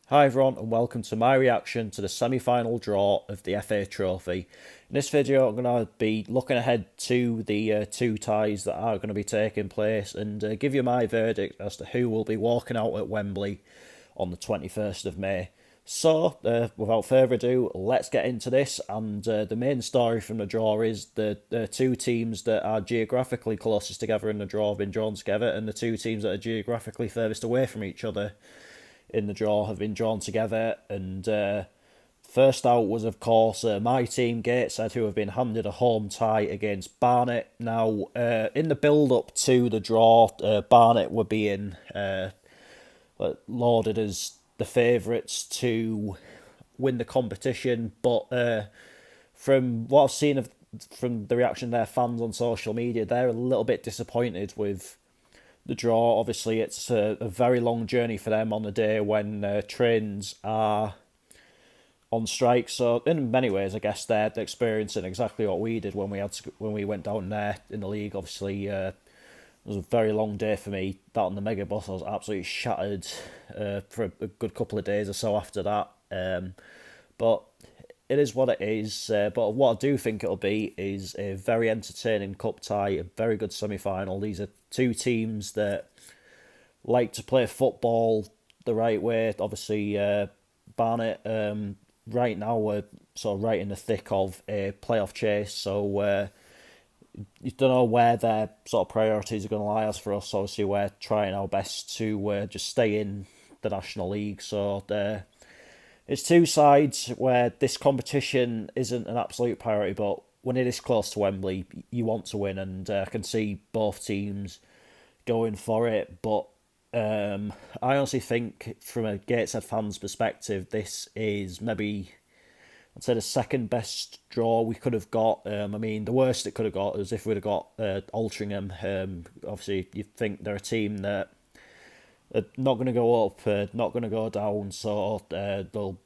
Hi everyone and welcome to my reaction to the semi-final draw of the FA Trophy. In this video I'm going to be looking ahead to the two ties that are going to be taking place and give you my verdict as to who will be walking out at Wembley on the 21st of May. So, without further ado, let's get into this. And the main story from the draw is the two teams that are geographically closest together in the draw have been drawn together, and the two teams that are geographically furthest away from each other in the draw have been drawn together. And first out was, of course, my team, Gateshead, who have been handed a home tie against Barnet. Now, in the build-up to the draw, Barnet were being lauded as the favourites to win the competition, but from what I've seen from the reaction of their fans on social media, they're a little bit disappointed with the draw. Obviously, it's a very long journey for them on the day when trains are on strike. So, in many ways, I guess they're experiencing exactly what we did when we went down there in the league. Obviously, it was a very long day for me. That on the mega bus, I was absolutely shattered for a good couple of days or so after that. But it is what it is. But what I do think it'll be is a very entertaining cup tie, a very good semi-final. These are two teams that like to play football the right way. Obviously, Barnet right now we're sort of right in the thick of a playoff chase, so you don't know where their sort of priorities are going to lie. As for us, obviously, we're trying our best to just stay in the National League. So it's two sides where this competition isn't an absolute priority, but when it is close to Wembley, you want to win, and I can see both teams going for it. But I honestly think, from a Gateshead fan's perspective, this is maybe, I'd say, the second best draw we could have got. I mean, the worst it could have got is if we'd have got Altrincham. Obviously, you think they're a team that are not going to go up, not going to go down, so they'll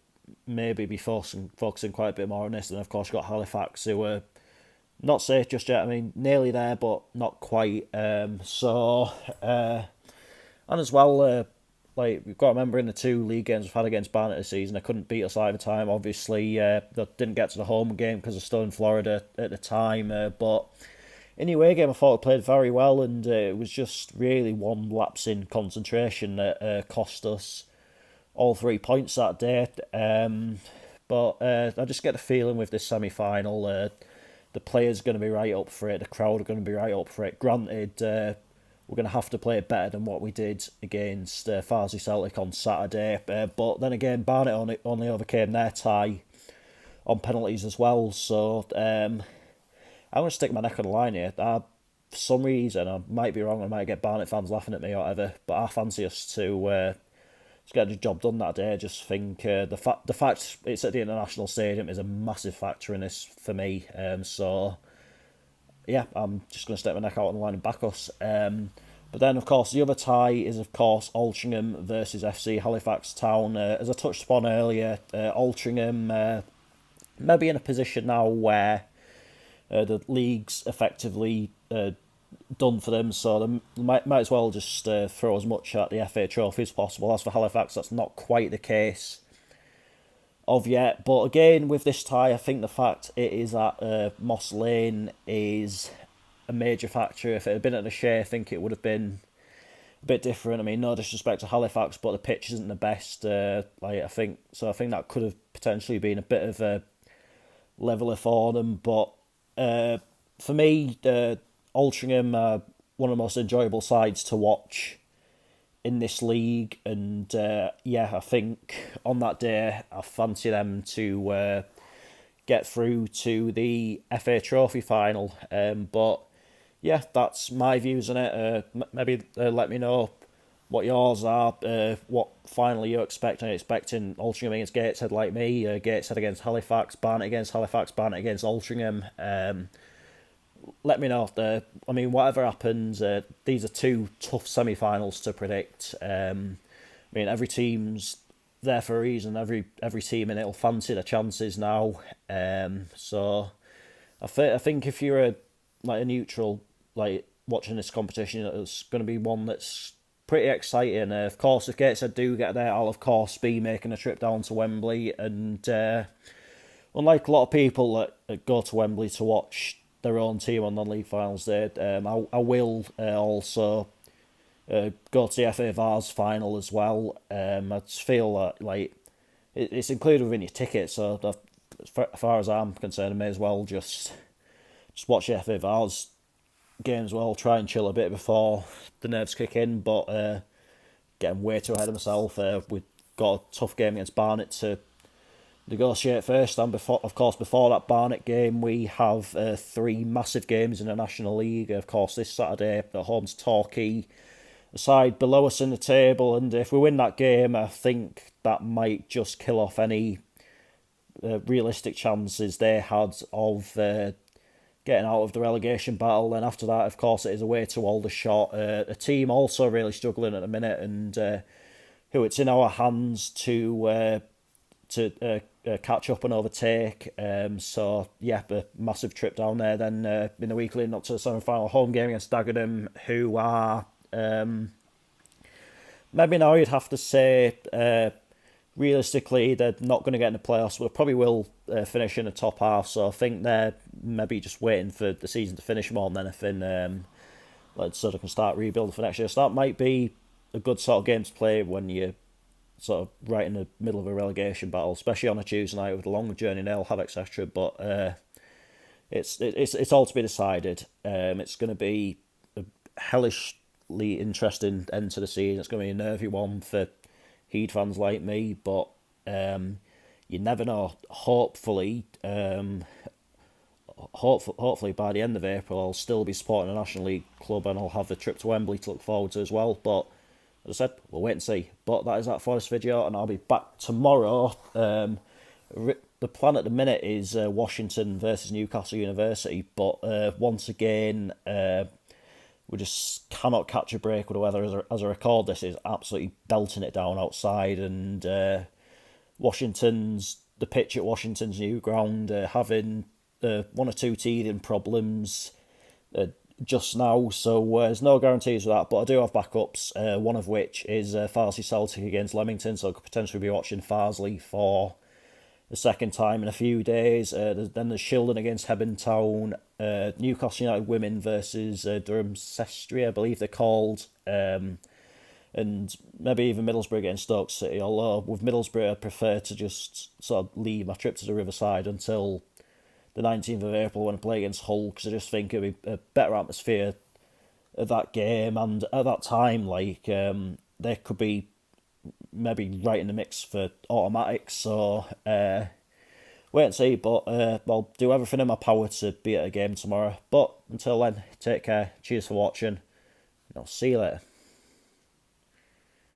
maybe be focusing quite a bit more on this. And of course, you've got Halifax, who are not safe just yet. I mean, nearly there, but not quite. And as well, like, we've got to remember, in the two league games we've had against Barnet this season, they couldn't beat us either time. Obviously, they didn't get to the home game because they're still in Florida at the time. But in the away game, I thought we played very well, and it was just really one lapse in concentration that cost us all 3 points that day. But I just get the feeling with this semi-final, the players are going to be right up for it, the crowd are going to be right up for it. Granted, we're going to have to play it better than what we did against Farsley Celtic on Saturday. But then again, Barnet only overcame their tie on penalties as well. So I'm going to stick my neck on the line here. For some reason, I might be wrong, I might get Barnet fans laughing at me or whatever, but I fancy us to get the job done that day. I just think the fact it's at the International Stadium is a massive factor in this for me. So yeah, I'm just going to stick my neck out on the line and back us. But then, of course, the other tie is, of course, Altrincham versus FC Halifax Town. As I touched upon earlier, Altrincham maybe in a position now where the league's effectively done for them, so they might as well just throw as much at the FA Trophy as possible. As for Halifax, that's not quite the case of yet. But again, with this tie, I think the fact it is at Moss Lane is a major factor. If it had been at the Shea, I think it would have been a bit different. I mean, no disrespect to Halifax, but the pitch isn't the best. I think that could have potentially been a bit of a leveler for them. But for me, Altrincham are one of the most enjoyable sides to watch in this league, and yeah, I think on that day I fancy them to get through to the FA Trophy final. But yeah, that's my views on it. Maybe let me know what yours are. What final you expect? Are you expecting Altrincham against Gateshead like me? Gateshead against Halifax, Barnet against Halifax, Barnet against Altrincham. Let me know. I mean, whatever happens, these are two tough semi-finals to predict. I mean, every team's there for a reason. Every team in it will fancy their chances now. So I think if you're a neutral, like, watching this competition, it's going to be one that's pretty exciting. Of course, if Gateshead do get there, I'll of course be making a trip down to Wembley, and unlike a lot of people that go to Wembley to watch their own team on non-league finals day, I will also go to the FA Vars final as well. I just feel that it's included within your ticket, so as far as I'm concerned, I may as well just watch the FA Vars game as well. Try and chill a bit before the nerves kick in, but getting way too ahead of myself. We've got a tough game against Barnet to negotiate first, and before that Barnet game, we have 3 massive games in the National League. Of course, this Saturday at home to Torquay, a side below us in the table, and if we win that game, I think that might just kill off any realistic chances they had of getting out of the relegation battle. And after that, of course, it is away to Aldershot, a team also really struggling at the minute, and who it's in our hands to catch up and overtake. So yeah, a massive trip down there. Then in the week leading up to the semi-final, home game against Dagenham, who are maybe now you'd have to say realistically they're not going to get in the playoffs, but probably will finish in the top half. So I think they're maybe just waiting for the season to finish more than anything, so they can start rebuilding for next year. So that might be a good sort of game to play when you're sort of right in the middle of a relegation battle, especially on a Tuesday night with a long journey they'll have, etc. But it's all to be decided. It's going to be a hellishly interesting end to the season. It's going to be a nervy one for Heed fans like me, but you never know. Hopefully by the end of April, I'll still be supporting a National League club and I'll have the trip to Wembley to look forward to as well. But as I said, we'll wait and see. But that is that for this video, and I'll be back tomorrow. The plan at the minute is Washington versus Newcastle University, but once again, we just cannot catch a break with the weather. As I record this, is absolutely belting it down outside, and the pitch at Washington's new ground having 1 or 2 teething problems just now, so there's no guarantees of that, but I do have backups, one of which is Farsley Celtic against Leamington, so I could potentially be watching Farsley for the second time in a few days. Then there's Shildon against Hebburn Town, Newcastle United Women versus Durham Sestri, I believe they're called, and maybe even Middlesbrough against Stoke City, although with Middlesbrough I prefer to just sort of leave my trip to the Riverside until the 19th of April when I play against Hull, because I just think it'd be a better atmosphere at that game, and at that time, they could be maybe right in the mix for automatics, so wait and see, but I'll do everything in my power to be at a game tomorrow. But until then, take care, cheers for watching, and I'll see you later.